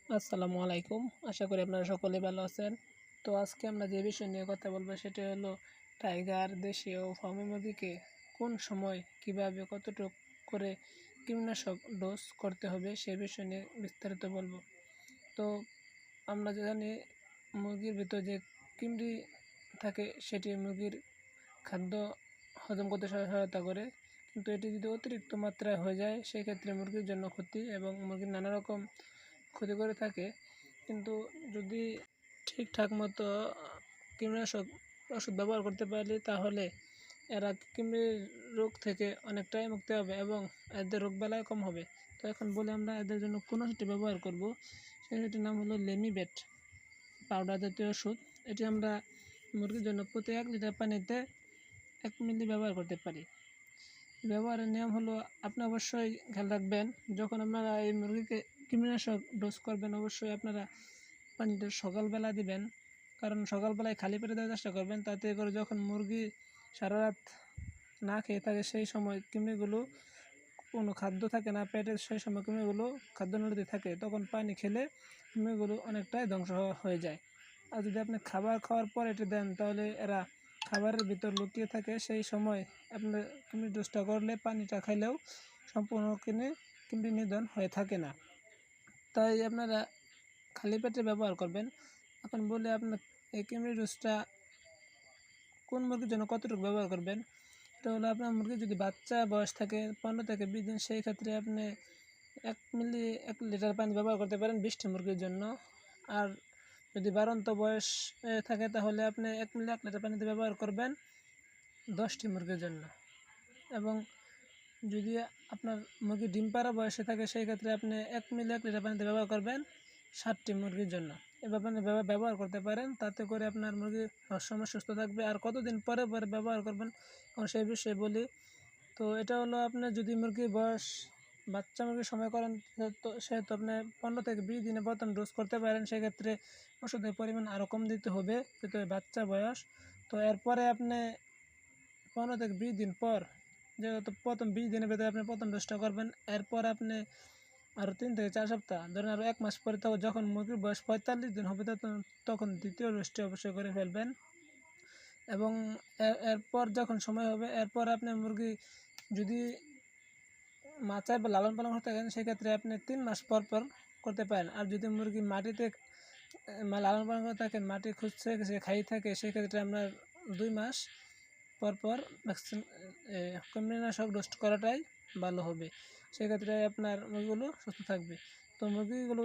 আসসালামু আলাইকুম। আশা করি আপনারা সকলে ভালো আছেন। তো আজকে আমরা যে বিষয় নিয়ে কথা বলবো সেটা হলো টাইগার দেশীয় ও ফার্মি মুরগিকে কোন সময় কিভাবে কতটুক করে কীটনাশক ডোজ করতে হবে সে বিষয় নিয়ে বিস্তারিত বলবো। তো আমরা জানি মুরগির ভিতর যে কৃমি থাকে সেটি মুরগির খাদ্য হজম করতে সহায়তা করে। কিন্তু এটি যদি অতিরিক্ত মাত্রায় হয়ে যায় সেক্ষেত্রে মুরগির জন্য ক্ষতি এবং মুরগির নানা রকম ক্ষতি করে থাকে। কিন্তু যদি ঠিকঠাক মতো কীটনাশক ওষুধ ব্যবহার করতে পারি তাহলে এরা কৃমির রোগ থেকে অনেকটাই মুক্তি হবে এবং এদের রোগবালাই কম হবে। তো এখন বলি আমরা এদের জন্য কোন ওষুধটি ব্যবহার করব। সেই ওষুধটির নাম হলো লেমিবেট পাউডার জাতীয় ওষুধ। এটি আমরা মুরগির জন্য প্রতি 1 লিটার পানিতে 1 মিলি ব্যবহার করতে পারি। ব্যবহারের নিয়ম হলো আপনি অবশ্যই খেয়াল রাখবেন যখন আপনারা এই মুরগিকে কীটনাশক ডোজ করবেন অবশ্যই আপনারা পানিটা সকালবেলা দিবেন। কারণ সকালবেলায় খালি পেটে দেওয়ার চেষ্টা করবেন, তাতে করে যখন মুরগি সারা রাত না খেয়ে থাকে সেই সময় কৃমিগুলো কোনো খাদ্য থাকে না পেটে, সেই সময় কৃমিগুলো খাদ্যনলীতে থাকে, তখন পানি খেলে কৃমিগুলো অনেকটাই ধ্বংস হয়ে যায়। আর যদি আপনি খাবার খাওয়ার পর এটি দেন তাহলে এরা খাবারের ভিতর লুকিয়ে থাকে, সেই সময় আপনার কৃমি ডোজটা করলে পানিটা খাইলেও সম্পূর্ণ কৃমি নিধন হয়ে থাকে না। তাই আপনারা খালি পেটে ব্যবহার করবেন। এখন বলি আপনার এই কৃমি ডোজটা কোন মুরগির জন্য কতটুকু ব্যবহার করবেন। এটা হলো আপনার মুরগির যদি বাচ্চা বয়স থাকে 15 থেকে 20 দিন, সেই ক্ষেত্রে আপনি 1 লিটার পানি ব্যবহার করতে পারেন 20টি মুরগির জন্য। আর যদি বাড়ন্ত বয়স থাকে তাহলে আপনি 1 লিটার পানিতে ব্যবহার করবেন 10টি মুরগির জন্য। এবং যদি আপনার মুরগি ডিম পাড়া বয়সে থাকে সেই ক্ষেত্রে আপনি 1 লিটার পানিতে ব্যবহার করবেন 60টি মুরগির জন্য। এভাবে আপনি ব্যবহার করতে পারেন, তাতে করে আপনার মুরগি সবসময় সুস্থ থাকবে। আর কতদিন পরে পরে ব্যবহার করবেন এবং সেই বিষয়ে বলি। তো এটা হলো আপনার যদি মুরগির বয়স বাচ্চা মুরগির সময় করেন সেহেতু আপনি 15 থেকে 20 দিনে প্রথম ডোজ করতে পারেন, সেক্ষেত্রে ওষুধের পরিমাণ আরও কম দিতে হবে যেহেতু বাচ্চা বয়স। তো এরপরে আপনি 15 থেকে 20 দিন পর, যেহেতু প্রথম 20 দিনের ভেতরে আপনি প্রথম ডোজটা করবেন, এরপর আপনি আরও 3 থেকে 4 সপ্তাহ ধরেন আরও 1 মাস পরে যখন মুরগির বয়স 45 দিন হবে তখন দ্বিতীয় ডোজটি অবশ্যই করে ফেলবেন। এবং এরপর যখন সময় হবে এরপর আপনার মুরগি যদি মাচায় বা লালন পালন করতে থাকেন সেক্ষেত্রে আপনি 3 মাস পর পর করতে পারেন। আর যদি মুরগি মাটিতে লালন পালন করে থাকেন, মাটি খুঁজছে সে খাইয়ে থাকে, সেক্ষেত্রে আপনার 2 মাস পর পর ভ্যাকসিন কীটনাশক ডোজ করাটাই ভালো হবে। সেক্ষেত্রে আপনার মুরগিগুলো সুস্থ থাকবে। তো মুরগিগুলোকে